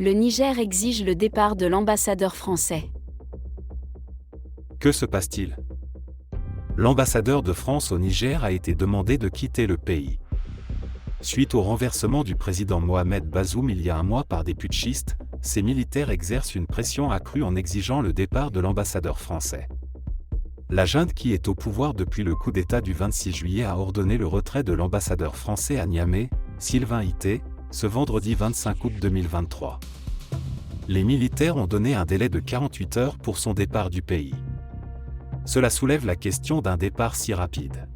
Le Niger exige le départ de l'ambassadeur français. Que se passe-t-il? L'ambassadeur de France au Niger a été demandé de quitter le pays. Suite au renversement du président Mohamed Bazoum il y a un mois par des putschistes, ces militaires exercent une pression accrue en exigeant le départ de l'ambassadeur français. La junte qui est au pouvoir depuis le coup d'État du 26 juillet a ordonné le retrait de l'ambassadeur français à Niamey, Sylvain Ité, ce vendredi 25 août 2023. Les militaires ont donné un délai de 48 heures pour son départ du pays. Cela soulève la question d'un départ si rapide.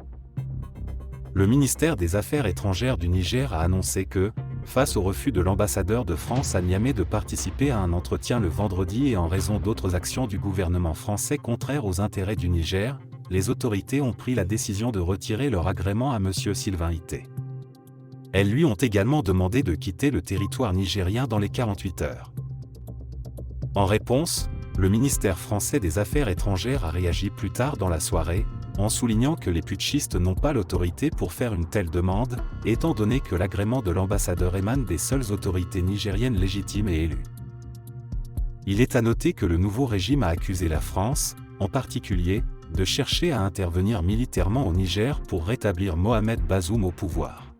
Le ministère des Affaires étrangères du Niger a annoncé que, face au refus de l'ambassadeur de France à Niamey de participer à un entretien le vendredi et en raison d'autres actions du gouvernement français contraires aux intérêts du Niger, les autorités ont pris la décision de retirer leur agrément à M. Sylvain Ité. Elles lui ont également demandé de quitter le territoire nigérien dans les 48 heures. En réponse, le ministère français des Affaires étrangères a réagi plus tard dans la soirée, en soulignant que les putschistes n'ont pas l'autorité pour faire une telle demande, étant donné que l'agrément de l'ambassadeur émane des seules autorités nigériennes légitimes et élues. Il est à noter que le nouveau régime a accusé la France, en particulier, de chercher à intervenir militairement au Niger pour rétablir Mohamed Bazoum au pouvoir.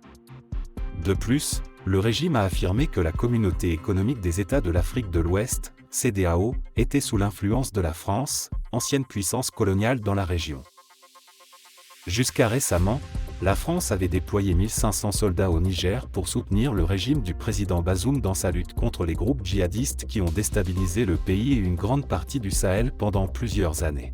De plus, le régime a affirmé que la Communauté économique des États de l'Afrique de l'Ouest, CEDEAO, était sous l'influence de la France, ancienne puissance coloniale dans la région. Jusqu'à récemment, la France avait déployé 1500 soldats au Niger pour soutenir le régime du président Bazoum dans sa lutte contre les groupes djihadistes qui ont déstabilisé le pays et une grande partie du Sahel pendant plusieurs années.